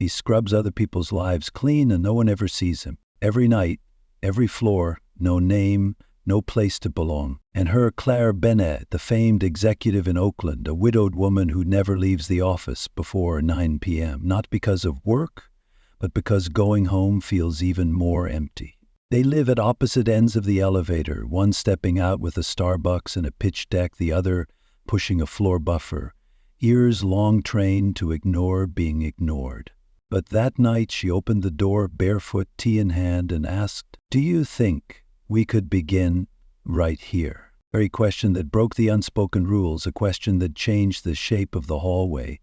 He scrubs other people's lives clean and no one ever sees him. Every night, every floor, no name, no place to belong. And her Claire Bennett, the famed executive in Oakland, a widowed woman who never leaves the office before 9 p.m., not because of work, but because going home feels even more empty. They live at opposite ends of the elevator, one stepping out with a Starbucks and a pitch deck, the other pushing a floor buffer, ears long trained to ignore being ignored. But that night she opened the door, barefoot, tea in hand, and asked, "Do you think we could begin right here?" A very question that broke the unspoken rules, a question that changed the shape of the hallway.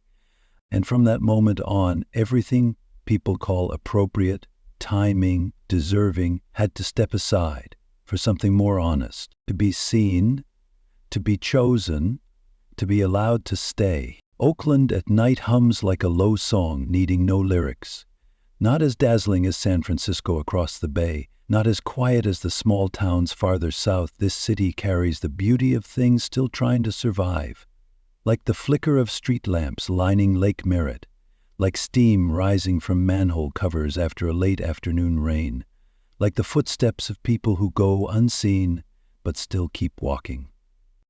And from that moment on, everything people call appropriate, timing, deserving, had to step aside for something more honest, to be seen, to be chosen, to be allowed to stay. Oakland at night hums like a low song needing no lyrics. Not as dazzling as San Francisco across the bay, not as quiet as the small towns farther south, this city carries the beauty of things still trying to survive. Like the flicker of street lamps lining Lake Merritt, like steam rising from manhole covers after a late afternoon rain, like the footsteps of people who go unseen but still keep walking.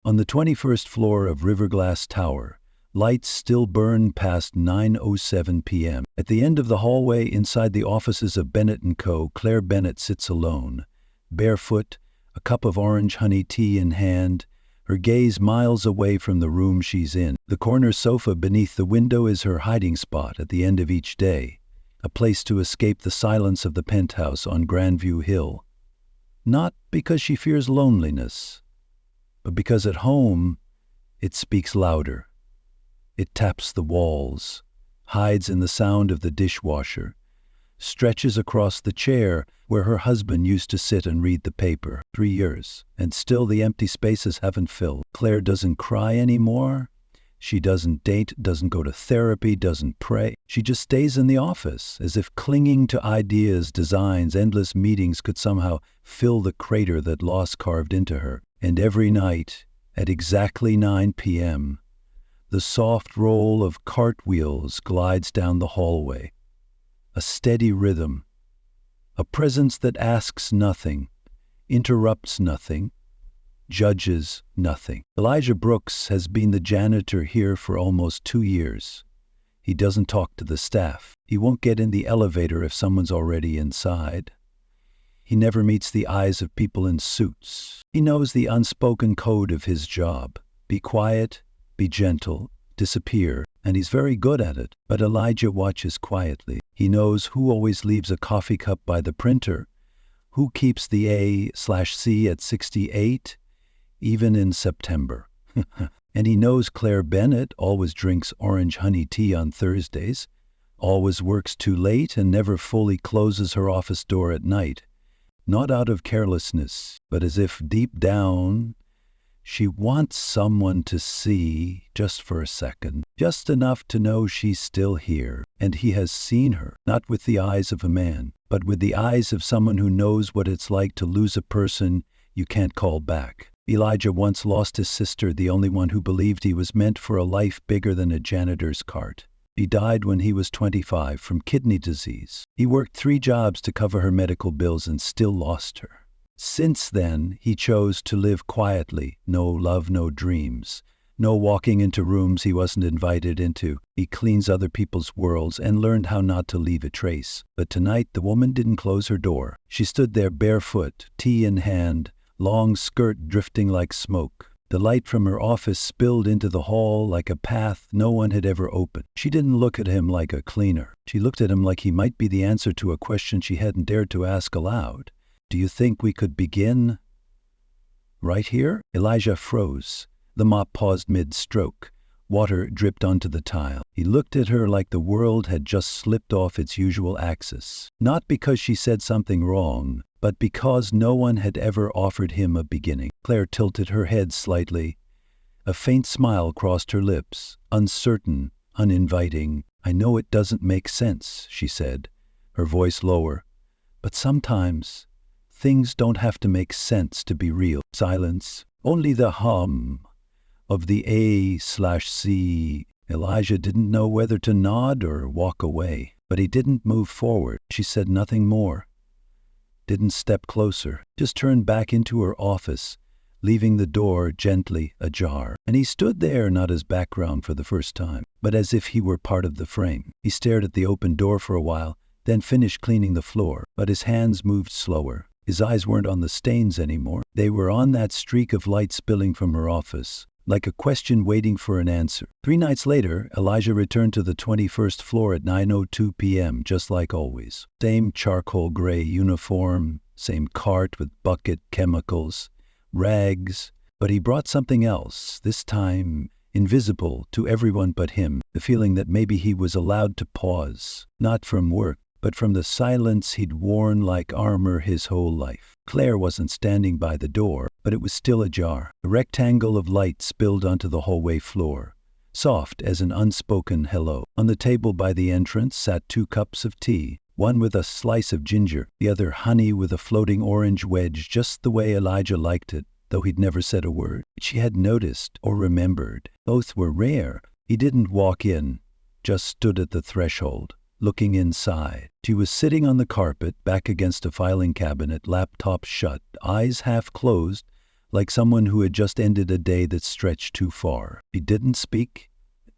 On the 21st floor of Riverglass Tower, lights still burn past 9:07 p.m. At the end of the hallway inside the offices of Bennett & Co., Claire Bennett sits alone, barefoot, a cup of orange honey tea in hand, her gaze miles away from the room she's in. The corner sofa beneath the window is her hiding spot at the end of each day, a place to escape the silence of the penthouse on Grandview Hill. Not because she fears loneliness, but because at home it speaks louder. It taps the walls, hides in the sound of the dishwasher, stretches across the chair where her husband used to sit and read the paper. 3 years, and still the empty spaces haven't filled. Claire doesn't cry anymore. She doesn't date, doesn't go to therapy, doesn't pray. She just stays in the office, as if clinging to ideas, designs, endless meetings could somehow fill the crater that loss carved into her. And every night, at exactly 9 p.m., the soft roll of cartwheels glides down the hallway. A steady rhythm, a presence that asks nothing, interrupts nothing, judges nothing. Elijah Brooks has been the janitor here for almost 2 years. He doesn't talk to the staff. He won't get in the elevator if someone's already inside. He never meets the eyes of people in suits. He knows the unspoken code of his job. Be quiet, be gentle, disappear, and he's very good at it. But Elijah watches quietly. He knows who always leaves a coffee cup by the printer, who keeps the A/C at 68, even in September. And he knows Claire Bennett always drinks orange honey tea on Thursdays, always works too late, and never fully closes her office door at night. Not out of carelessness, but as if deep down, she wants someone to see, just for a second, just enough to know she's still here. And he has seen her, not with the eyes of a man, but with the eyes of someone who knows what it's like to lose a person you can't call back. Elijah once lost his sister, the only one who believed he was meant for a life bigger than a janitor's cart. He died when he was 25 from kidney disease. He worked 3 jobs to cover her medical bills and still lost her. Since then, he chose to live quietly, no love, no dreams, no walking into rooms he wasn't invited into. He cleans other people's worlds and learned how not to leave a trace. But tonight, the woman didn't close her door. She stood there barefoot, tea in hand, long skirt drifting like smoke. The light from her office spilled into the hall like a path no one had ever opened. She didn't look at him like a cleaner. She looked at him like he might be the answer to a question she hadn't dared to ask aloud. "Do you think we could begin right here?" Elijah froze. The mop paused mid-stroke. Water dripped onto the tile. He looked at her like the world had just slipped off its usual axis. Not because she said something wrong, but because no one had ever offered him a beginning. Claire tilted her head slightly. A faint smile crossed her lips, uncertain, uninviting. "I know it doesn't make sense," she said, her voice lower. "But sometimes things don't have to make sense to be real." Silence. Only the hum of the A/C. Elijah didn't know whether to nod or walk away. But he didn't move forward. She said nothing more. Didn't step closer. Just turned back into her office, leaving the door gently ajar. And he stood there not as background for the first time, but as if he were part of the frame. He stared at the open door for a while, then finished cleaning the floor, but his hands moved slower. His eyes weren't on the stains anymore. They were on that streak of light spilling from her office, like a question waiting for an answer. 3 nights later, Elijah returned to the 21st floor at 9:02 p.m., just like always. Same charcoal gray uniform, same cart with bucket, chemicals, rags, but he brought something else, this time invisible to everyone but him, the feeling that maybe he was allowed to pause, not from work, but from the silence he'd worn like armor his whole life. Claire wasn't standing by the door, but it was still ajar. A rectangle of light spilled onto the hallway floor, soft as an unspoken hello. On the table by the entrance sat 2 cups of tea, one with a slice of ginger, the other honey with a floating orange wedge, just the way Elijah liked it, though he'd never said a word. She had noticed or remembered. Both were rare. He didn't walk in, just stood at the threshold, looking inside. She was sitting on the carpet, back against a filing cabinet, laptop shut, eyes half closed, like someone who had just ended a day that stretched too far. She didn't speak,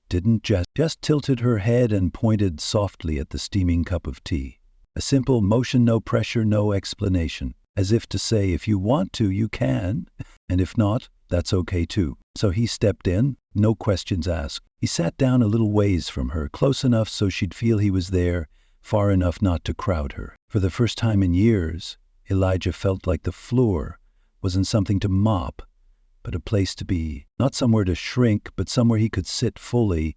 didn't just tilted her head and pointed softly at the steaming cup of tea. A simple motion, no pressure, no explanation, as if to say, if you want to, you can, and if not, that's okay too. So he stepped in, no questions asked. He sat down a little ways from her, close enough so she'd feel he was there, far enough not to crowd her. For the first time in years, Elijah felt like the floor wasn't something to mop, but a place to be. Not somewhere to shrink, but somewhere he could sit fully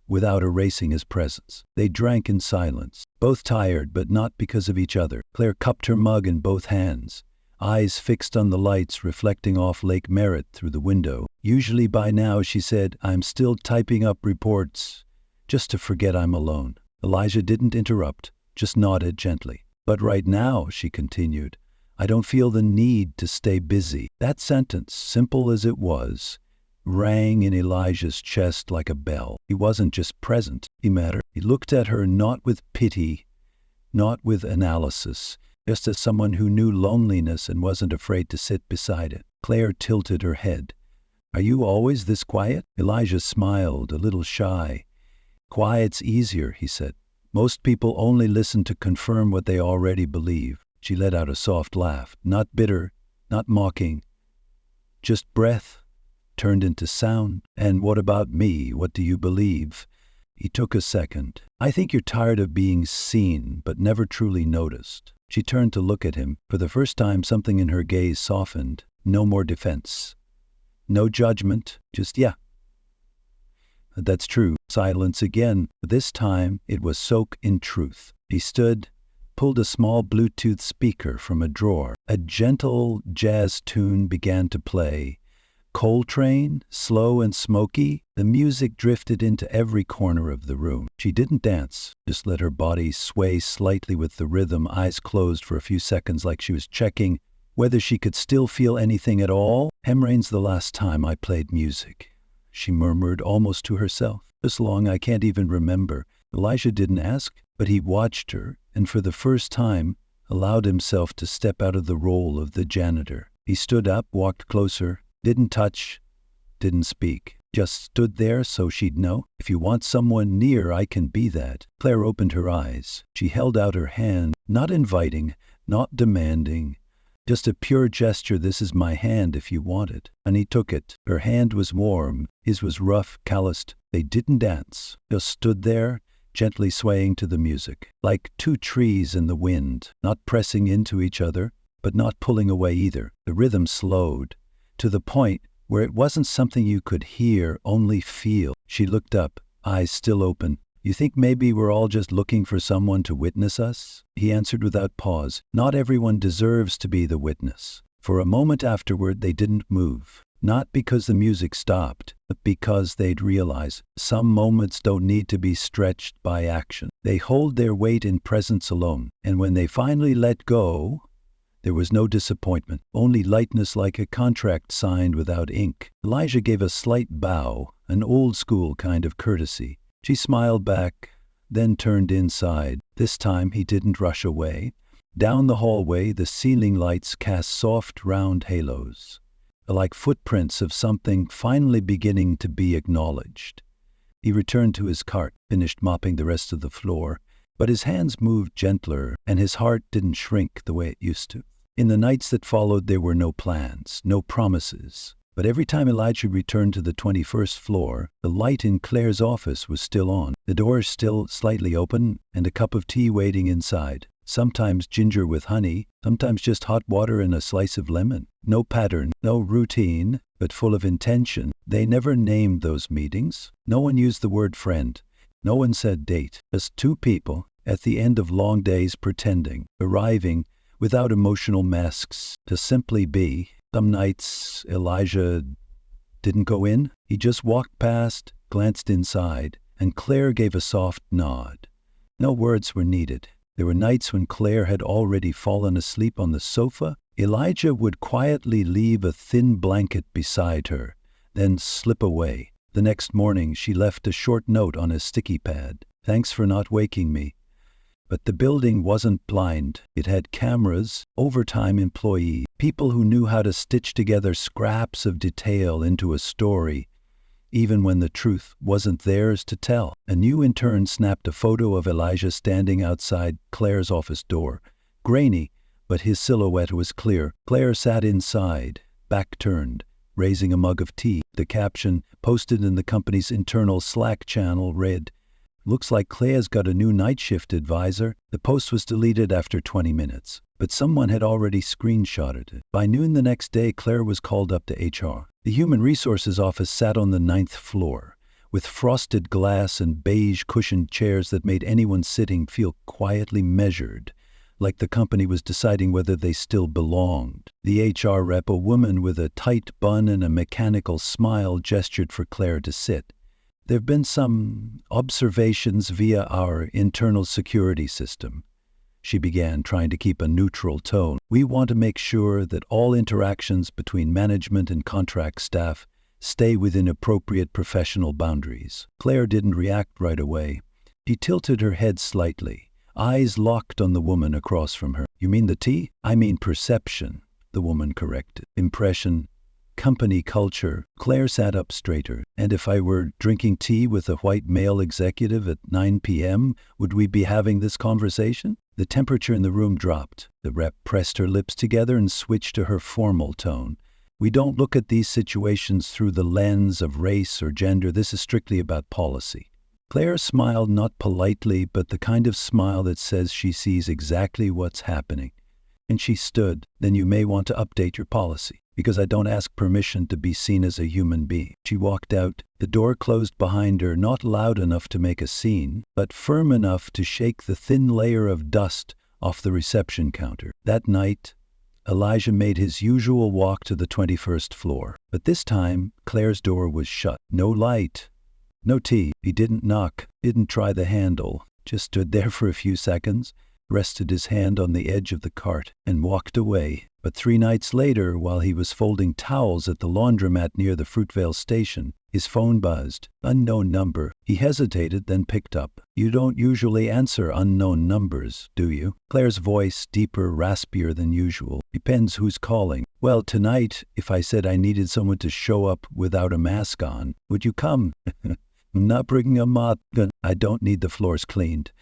without erasing his presence. They drank in silence, both tired, but not because of each other. Claire cupped her mug in both hands, eyes fixed on the lights reflecting off Lake Merritt through the window. Usually by now, she said, I'm still typing up reports, just to forget I'm alone. Elijah didn't interrupt, just nodded gently. But right now, she continued, I don't feel the need to stay busy. That sentence, simple as it was, rang in Elijah's chest like a bell. He wasn't just present, he mattered. He looked at her not with pity, not with analysis, just as someone who knew loneliness and wasn't afraid to sit beside it. Claire tilted her head. Are you always this quiet? Elijah smiled, a little shy. Quiet's easier, he said. Most people only listen to confirm what they already believe. She let out a soft laugh, not bitter, not mocking, just breath turned into sound. And what about me? What do you believe? He took a second. I think you're tired of being seen, but never truly noticed. She turned to look at him. For the first time, something in her gaze softened. No more defense. No judgment, just yeah. That's true. Silence again. This time, it was soaked in truth. He stood, pulled a small Bluetooth speaker from a drawer. A gentle jazz tune began to play. Coltrane, slow and smoky, the music drifted into every corner of the room. She didn't dance, just let her body sway slightly with the rhythm, eyes closed for a few seconds like she was checking whether she could still feel anything at all. Hemrain's the last time I played music, she murmured almost to herself. This long I can't even remember. Elijah didn't ask, but he watched her, and for the first time allowed himself to step out of the role of the janitor. He stood up, walked closer, didn't touch, didn't speak. Just stood there so she'd know. If you want someone near, I can be that. Claire opened her eyes. She held out her hand, not inviting, not demanding, just a pure gesture. This is my hand if you want it. And he took it. Her hand was warm. His was rough, calloused. They didn't dance. Just stood there, gently swaying to the music, like 2 trees in the wind, not pressing into each other, but not pulling away either. The rhythm slowed, to the point where it wasn't something you could hear, only feel. She looked up, eyes still open. You think maybe we're all just looking for someone to witness us? He answered without pause. Not everyone deserves to be the witness. For a moment afterward, they didn't move. Not because the music stopped, but because they'd realize some moments don't need to be stretched by action. They hold their weight in presence alone. And when they finally let go, there was no disappointment, only lightness like a contract signed without ink. Elijah gave a slight bow, an old-school kind of courtesy. She smiled back, then turned inside. This time he didn't rush away. Down the hallway, the ceiling lights cast soft, round halos, like footprints of something finally beginning to be acknowledged. He returned to his cart, finished mopping the rest of the floor, but his hands moved gentler, and his heart didn't shrink the way it used to. In the nights that followed, there were no plans, no promises. But every time Elijah returned to the 21st floor, the light in Claire's office was still on, the door still slightly open, and a cup of tea waiting inside. Sometimes ginger with honey, sometimes just hot water and a slice of lemon. No pattern, no routine, but full of intention. They never named those meetings. No one used the word friend. No one said date. Just two people, at the end of long days pretending, arriving without emotional masks, to simply be. Some nights, Elijah didn't go in. He just walked past, glanced inside, and Claire gave a soft nod. No words were needed. There were nights when Claire had already fallen asleep on the sofa. Elijah would quietly leave a thin blanket beside her, then slip away. The next morning, she left a short note on a sticky pad. "Thanks for not waking me." But the building wasn't blind. It had cameras, overtime employees, people who knew how to stitch together scraps of detail into a story, even when the truth wasn't theirs to tell. A new intern snapped a photo of Elijah standing outside Claire's office door. Grainy, but his silhouette was clear. Claire sat inside, back turned, raising a mug of tea. The caption, posted in the company's internal Slack channel, read, "Looks like Claire's got a new night shift advisor." The post was deleted after 20 minutes, but someone had already screenshotted it. By noon the next day, Claire was called up to HR. The Human Resources office sat on the 9th floor, with frosted glass and beige cushioned chairs that made anyone sitting feel quietly measured, like the company was deciding whether they still belonged. The HR rep, a woman with a tight bun and a mechanical smile, gestured for Claire to sit. "There have been some observations via our internal security system," she began, trying to keep a neutral tone. "We want to make sure that all interactions between management and contract staff stay within appropriate professional boundaries." Claire didn't react right away. She tilted her head slightly, eyes locked on the woman across from her. "You mean the tea?" "I mean perception," the woman corrected. "Impression, company culture." Claire sat up straighter. "And if I were drinking tea with a white male executive at 9 p.m., would we be having this conversation?" The temperature in the room dropped. The rep pressed her lips together and switched to her formal tone. "We don't look at these situations through the lens of race or gender. This is strictly about policy." Claire smiled, not politely, but the kind of smile that says she sees exactly what's happening. And she stood. "Then you may want to update your policy, because I don't ask permission to be seen as a human being." She walked out. The door closed behind her, not loud enough to make a scene, but firm enough to shake the thin layer of dust off the reception counter. That night, Elijah made his usual walk to the 21st floor. But this time, Claire's door was shut. No light. No tea. He didn't knock, didn't try the handle, just stood there for a few seconds, rested his hand on the edge of the cart, and walked away. But 3 nights later, while he was folding towels at the laundromat near the Fruitvale station, his phone buzzed. Unknown number. He hesitated, then picked up. "You don't usually answer unknown numbers, do you?" Claire's voice, deeper, raspier than usual. "Depends who's calling." "Well, tonight, if I said I needed someone to show up without a mask on, would you come?" "I'm not bringing a mop gun. I don't need the floors cleaned.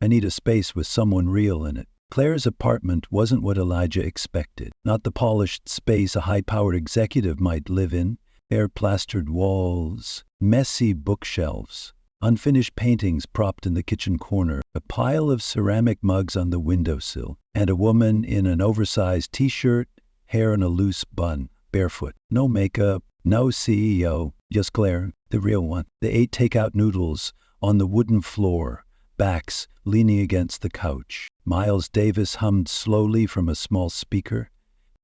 I need a space with someone real in it." Claire's apartment wasn't what Elijah expected. Not the polished space a high-powered executive might live in. Air-plastered walls, messy bookshelves, unfinished paintings propped in the kitchen corner, a pile of ceramic mugs on the windowsill, and a woman in an oversized t-shirt, hair in a loose bun, barefoot. No makeup, no CEO, just Claire, the real one. They ate takeout noodles on the wooden floor, backs leaning against the couch. Miles Davis hummed slowly from a small speaker.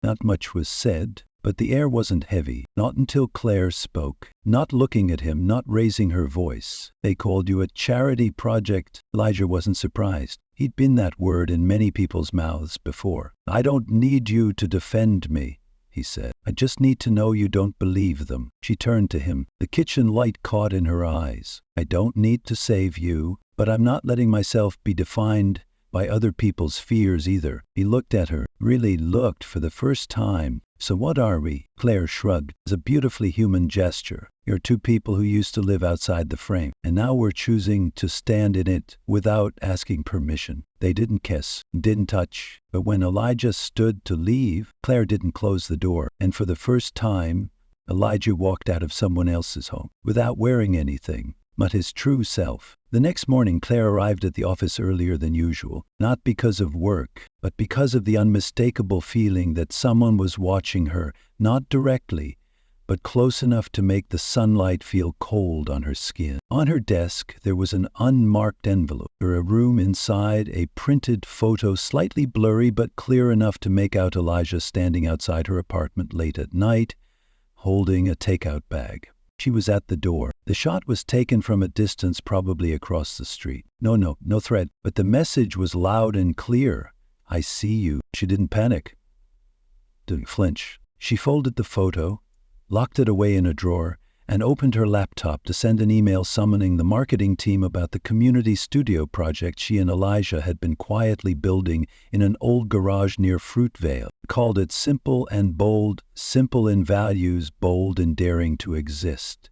Not much was said, but the air wasn't heavy. Not until Claire spoke. Not looking at him, not raising her voice. "They called you a charity project." Elijah wasn't surprised. He'd been that word in many people's mouths before. "I don't need you to defend me," he said. I just need to know you don't believe them. She turned to him, the kitchen light caught in her eyes. I don't need to save you, but I'm not letting myself be defined by other people's fears either. He looked at her, really looked for the first time. So what are we? Claire shrugged. It's a beautifully human gesture. You're two people who used to live outside the frame, and now we're choosing to stand in it without asking permission. They didn't kiss, didn't touch, but when Elijah stood to leave, Claire didn't close the door, and for the first time, Elijah walked out of someone else's home without wearing anything but his true self. The next morning, Claire arrived at the office earlier than usual, not because of work, but because of the unmistakable feeling that someone was watching her, not directly, but close enough to make the sunlight feel cold on her skin. On her desk, there was an unmarked envelope. For a room inside, a printed photo, slightly blurry but clear enough to make out Elijah standing outside her apartment late at night, holding a takeout bag. She was at the door. The shot was taken from a distance, probably across the street. No threat, but the message was loud and clear. I see you. She didn't panic, didn't flinch. She folded the photo, locked it away in a drawer, and opened her laptop to send an email summoning the marketing team about the community studio project she and Elijah had been quietly building in an old garage near Fruitvale. Called it Simple and Bold, simple in values, bold in daring to exist.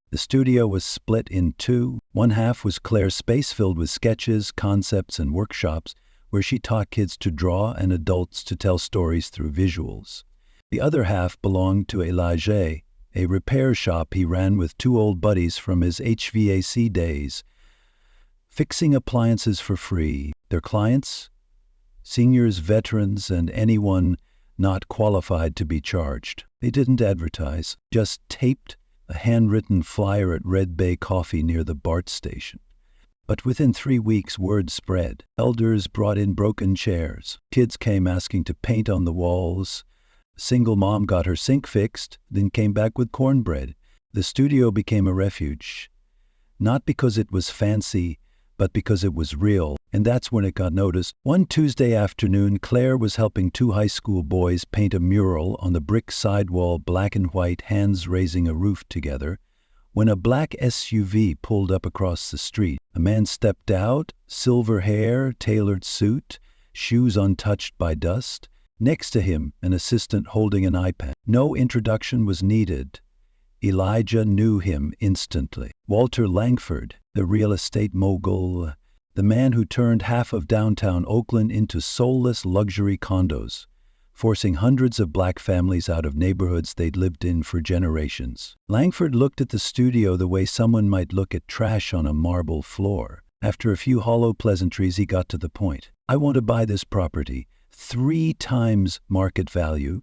The studio was split in two. One half was Claire's space filled with sketches, concepts, and workshops where she taught kids to draw and adults to tell stories through visuals. The other half belonged to Elijah, a repair shop he ran with two old buddies from his HVAC days, fixing appliances for free. Their clients? Seniors, veterans, and anyone not qualified to be charged. They didn't advertise, just taped a handwritten flyer at Red Bay Coffee near the BART station. But within 3 weeks, word spread. Elders brought in broken chairs. Kids came asking to paint on the walls. A single mom got her sink fixed, then came back with cornbread. The studio became a refuge, not because it was fancy, but because it was real, and that's when it got noticed. One Tuesday afternoon, Claire was helping two high school boys paint a mural on the brick sidewall, black and white, hands raising a roof together, when a black SUV pulled up across the street. A man stepped out, silver hair, tailored suit, shoes untouched by dust. Next to him, an assistant holding an iPad. No introduction was needed. Elijah knew him instantly. Walter Langford, the real estate mogul, the man who turned half of downtown Oakland into soulless luxury condos, forcing hundreds of black families out of neighborhoods they'd lived in for generations. Langford looked at the studio the way someone might look at trash on a marble floor. After a few hollow pleasantries, he got to the point. I want to buy this property. 3 times market value.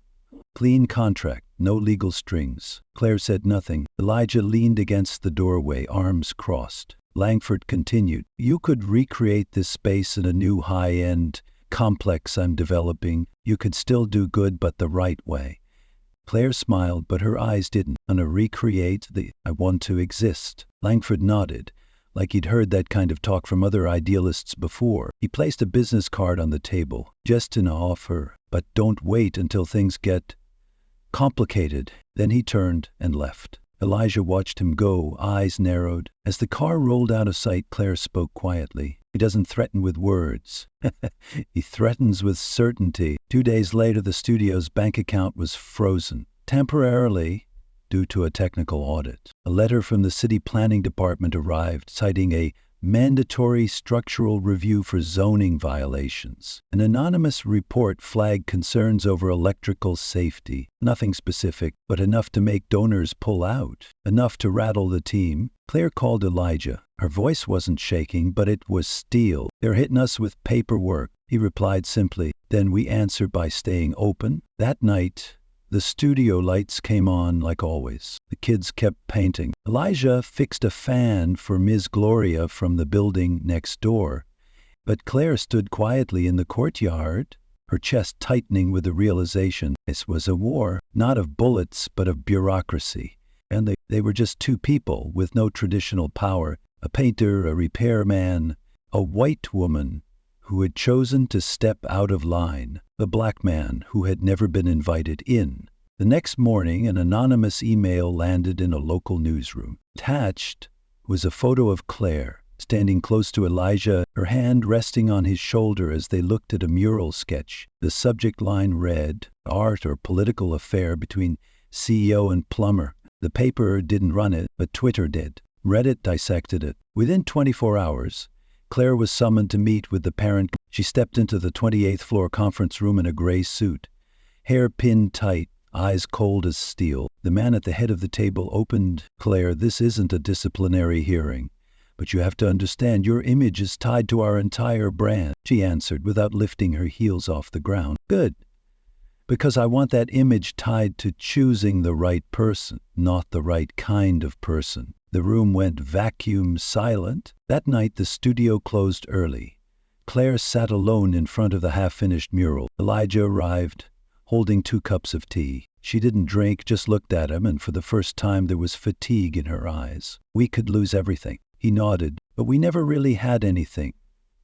Clean contract, no legal strings. Claire said nothing. Elijah leaned against the doorway, arms crossed. Langford continued, you could recreate this space in a new high-end complex I'm developing. You could still do good, but the right way. Claire smiled, but her eyes didn't. On a recreate I want to exist. Langford nodded, like he'd heard that kind of talk from other idealists before. He placed a business card on the table. Just an offer, but don't wait until things get complicated. Then he turned and left. Elijah watched him go, eyes narrowed. As the car rolled out of sight, Claire spoke quietly. He doesn't threaten with words. He threatens with certainty. 2 days later, the studio's bank account was frozen, temporarily, due to a technical audit. A letter from the city planning department arrived, citing a mandatory structural review for zoning violations. An anonymous report flagged concerns over electrical safety. Nothing specific, but enough to make donors pull out. Enough to rattle the team. Claire called Elijah. Her voice wasn't shaking, but it was steel. They're hitting us with paperwork. He replied simply. Then we answered by staying open. That night, the studio lights came on like always. The kids kept painting. Elijah fixed a fan for Ms. Gloria from the building next door. But Claire stood quietly in the courtyard, her chest tightening with the realization this was a war, not of bullets, but of bureaucracy. And they were just two people with no traditional power, a painter, a repairman, a white woman who had chosen to step out of line, a black man who had never been invited in. The next morning, an anonymous email landed in a local newsroom. Attached was a photo of Claire, standing close to Elijah, her hand resting on his shoulder as they looked at a mural sketch. The subject line read, "Art or political affair between CEO and plumber." The paper didn't run it, but Twitter did. Reddit dissected it. Within 24 hours, Claire was summoned to meet with the parent. She stepped into the 28th floor conference room in a gray suit, hair pinned tight, eyes cold as steel. The man at the head of the table opened. "Claire, this isn't a disciplinary hearing, but you have to understand your image is tied to our entire brand," she answered without lifting her heels off the ground. "Good. Because I want that image tied to choosing the right person, not the right kind of person." The room went vacuum silent. That night the studio closed early. Claire sat alone in front of the half-finished mural. Elijah arrived, holding 2 cups of tea. She didn't drink, just looked at him, and for the first time there was fatigue in her eyes. "We could lose everything." He nodded. "But we never really had anything.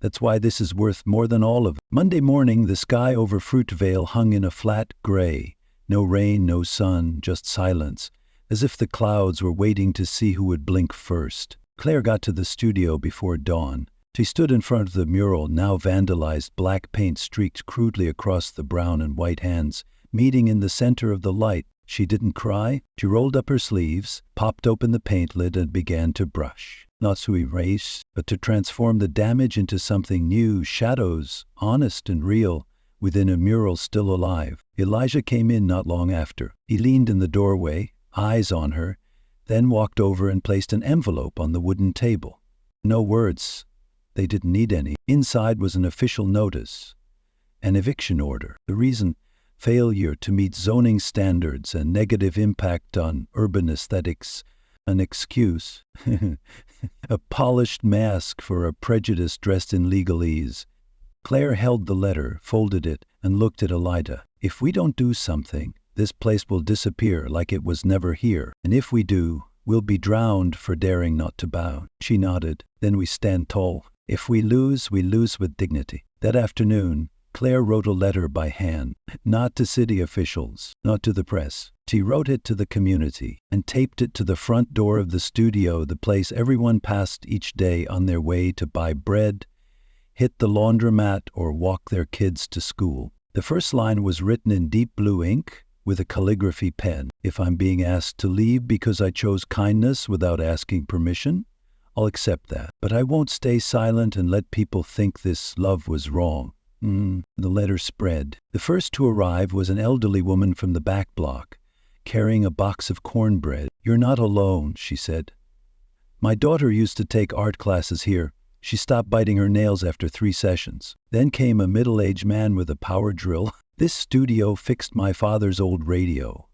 That's why this is worth more than all of it." Monday morning, the sky over Fruitvale hung in a flat gray. No rain, no sun, just silence, as if the clouds were waiting to see who would blink first. Claire got to the studio before dawn. She stood in front of the mural, now vandalized, black paint streaked crudely across the brown and white hands, meeting in the center of the light. She didn't cry. She rolled up her sleeves, popped open the paint lid, and began to brush. Not to erase, but to transform the damage into something new, shadows, honest and real, within a mural still alive. Elijah came in not long after. He leaned in the doorway, eyes on her, then walked over and placed an envelope on the wooden table. No words. They didn't need any. Inside was an official notice, an eviction order. The reason: failure to meet zoning standards and negative impact on urban aesthetics. An excuse, a polished mask for a prejudice dressed in legalese. Claire held the letter, folded it, and looked at Elijah. "If we don't do something, this place will disappear like it was never here. And if we do, we'll be drowned for daring not to bow." She nodded. "Then we stand tall. If we lose with dignity." That afternoon, Claire wrote a letter by hand, not to city officials, not to the press. She wrote it to the community and taped it to the front door of the studio, the place everyone passed each day on their way to buy bread, hit the laundromat, or walk their kids to school. The first line was written in deep blue ink with a calligraphy pen. "If I'm being asked to leave because I chose kindness without asking permission, I'll accept that. But I won't stay silent and let people think this love was wrong." The letter spread. The first to arrive was an elderly woman from the back block, carrying a box of cornbread. "You're not alone," she said. "My daughter used to take art classes here. She stopped biting her nails after 3 sessions. Then came a middle-aged man with a power drill. This studio fixed my father's old radio.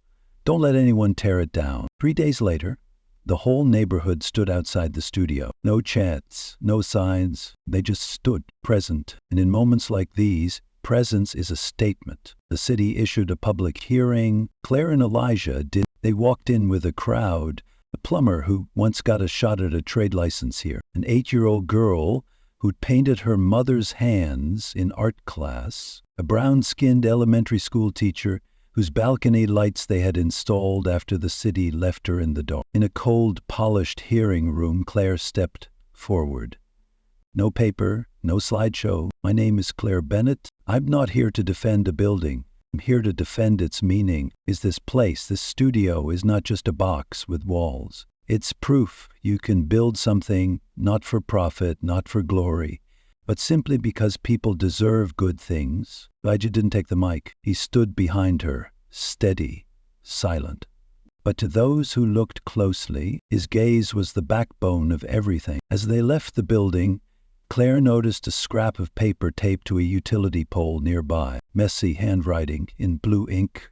Don't let anyone tear it down." 3 days later, the whole neighborhood stood outside the studio. No chants, no signs. They just stood, present. And in moments like these, presence is a statement. The city issued a public hearing. Claire and Elijah did. They walked in with a crowd. A plumber who once got a shot at a trade license here. An 8-year-old girl who'd painted her mother's hands in art class. A brown-skinned elementary school teacher whose balcony lights they had installed after the city left her in the dark. In a cold, polished hearing room, Claire stepped forward. "No paper, no slideshow. My name is Claire Bennett. I'm not here to defend a building. I'm here to defend its meaning. Is this place, this studio, is not just a box with walls. It's proof you can build something not for profit, not for glory, but simply because people deserve good things." Elijah didn't take the mic. He stood behind her, steady, silent. But to those who looked closely, his gaze was the backbone of everything. As they left the building, Claire noticed a scrap of paper taped to a utility pole nearby. Messy handwriting in blue ink.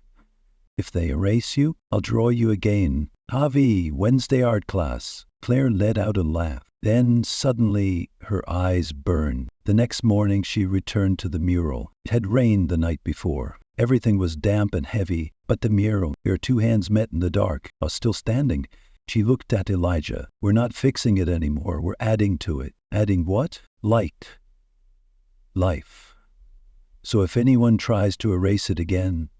"If they erase you, I'll draw you again. Javi, Wednesday art class." Claire let out a laugh. Then suddenly her eyes burned. The next morning she returned to the mural. It had rained the night before. Everything was damp and heavy, but the mural, her 2 hands met in the dark, was still standing. She looked at Elijah. "We're not fixing it anymore. We're adding to it." Adding what? Light. Life. So if anyone tries to erase it again,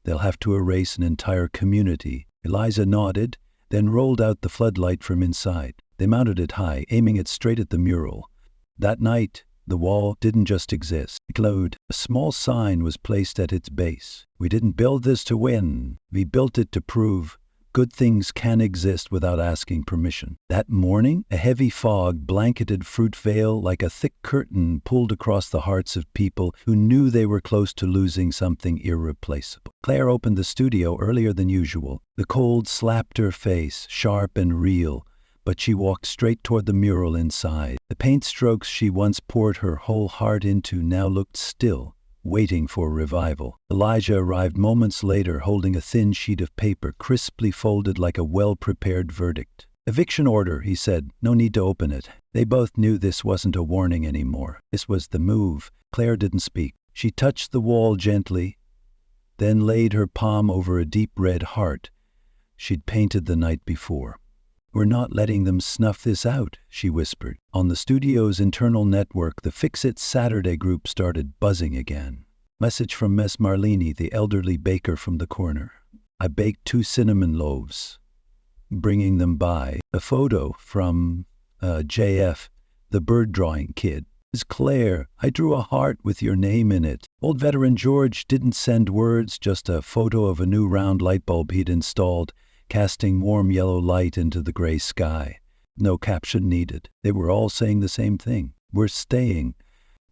They'll have to erase an entire community. Elijah nodded, then rolled out the floodlight from inside. They mounted it high, aiming it straight at the mural. That night, the wall didn't just exist. It glowed. A small sign was placed at its base. "We didn't build this to win. We built it to prove good things can exist without asking permission." That morning, a heavy fog blanketed Fruitvale like a thick curtain pulled across the hearts of people who knew they were close to losing something irreplaceable. Claire opened the studio earlier than usual. The cold slapped her face, sharp and real, but she walked straight toward the mural inside. The paint strokes she once poured her whole heart into now looked still, waiting for revival. Elijah arrived moments later holding a thin sheet of paper crisply folded like a well-prepared verdict. "Eviction order," he said. "No need to open it." They both knew this wasn't a warning anymore. This was the move. Claire didn't speak. She touched the wall gently, then laid her palm over a deep red heart she'd painted the night before. "We're not letting them snuff this out," she whispered. On the studio's internal network, the Fix It Saturday group started buzzing again. Message from Miss Marlene, the elderly baker from the corner. "I baked 2 cinnamon loaves. Bringing them by." A photo from JF, the bird drawing kid. "Miss Claire, I drew a heart with your name in it." Old veteran George didn't send words, just a photo of a new round light bulb he'd installed, casting warm yellow light into the gray sky. No caption needed. They were all saying the same thing. "We're staying."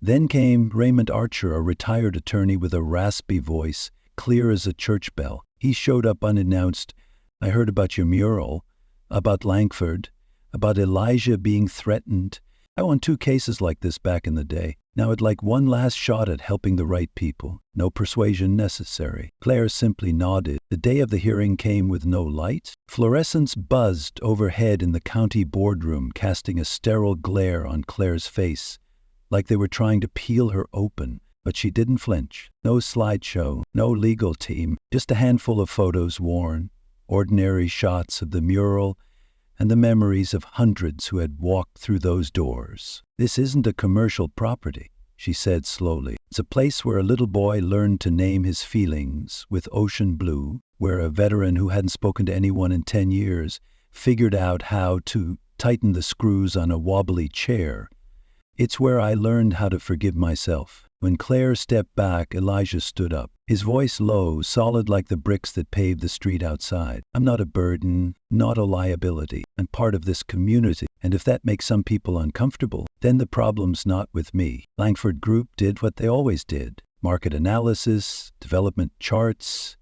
Then came Raymond Archer, a retired attorney with a raspy voice, clear as a church bell. He showed up unannounced. "I heard about your mural, about Langford, about Elijah being threatened. I won 2 cases like this back in the day. Now I'd like one last shot at helping the right people. No persuasion necessary." Claire simply nodded. The day of the hearing came with no light. Fluorescents buzzed overhead in the county boardroom, casting a sterile glare on Claire's face, like they were trying to peel her open. But she didn't flinch. No slideshow, no legal team, just a handful of photos worn, ordinary shots of the mural, and the memories of hundreds who had walked through those doors. "This isn't a commercial property," she said slowly. "It's a place where a little boy learned to name his feelings with ocean blue, where a veteran who hadn't spoken to anyone in 10 years figured out how to tighten the screws on a wobbly chair. It's where I learned how to forgive myself." When Claire stepped back, Elijah stood up, his voice low, solid like the bricks that paved the street outside. "I'm not a burden, not a liability. I'm part of this community, and if that makes some people uncomfortable, then the problem's not with me." Langford Group did what they always did: market analysis, development charts,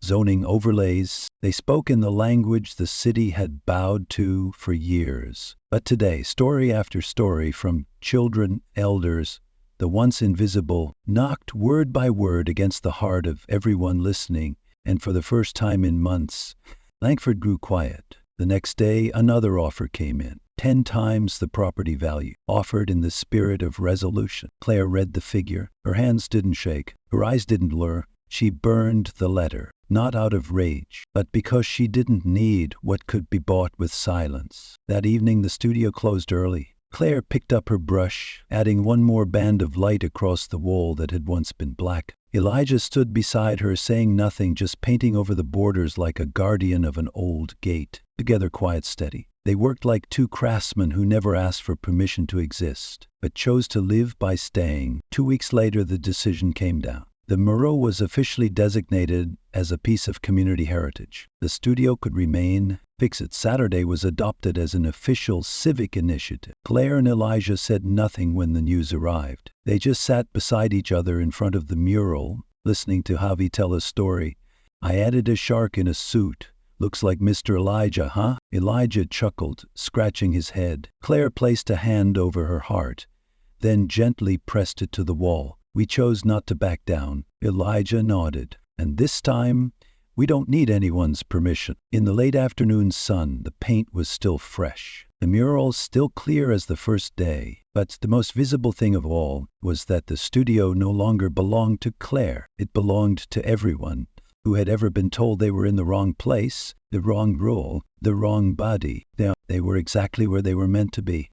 zoning overlays. They spoke in the language the city had bowed to for years. But today, story after story from children, elders, the once invisible, knocked word by word against the heart of everyone listening, and for the first time in months, Langford grew quiet. The next day, another offer came in, 10 times the property value, offered in the spirit of resolution. Claire read the figure. Her hands didn't shake. Her eyes didn't blur. She burned the letter, not out of rage, but because she didn't need what could be bought with silence. That evening, the studio closed early. Claire picked up her brush, adding one more band of light across the wall that had once been black. Elijah stood beside her, saying nothing, just painting over the borders like a guardian of an old gate. Together, quiet, steady. They worked like 2 craftsmen who never asked for permission to exist, but chose to live by staying. 2 weeks later, the decision came down. The mural was officially designated as a piece of community heritage. The studio could remain. Fix It Saturday was adopted as an official civic initiative. Claire and Elijah said nothing when the news arrived. They just sat beside each other in front of the mural, listening to Javi tell a story. "I added a shark in a suit. Looks like Mr. Elijah, huh?" Elijah chuckled, scratching his head. Claire placed a hand over her heart, then gently pressed it to the wall. "We chose not to back down." Elijah nodded. "And this time, we don't need anyone's permission." In the late afternoon sun, the paint was still fresh. The mural still clear as the first day. But the most visible thing of all was that the studio no longer belonged to Claire. It belonged to everyone who had ever been told they were in the wrong place, the wrong role, the wrong body. They were exactly where they were meant to be.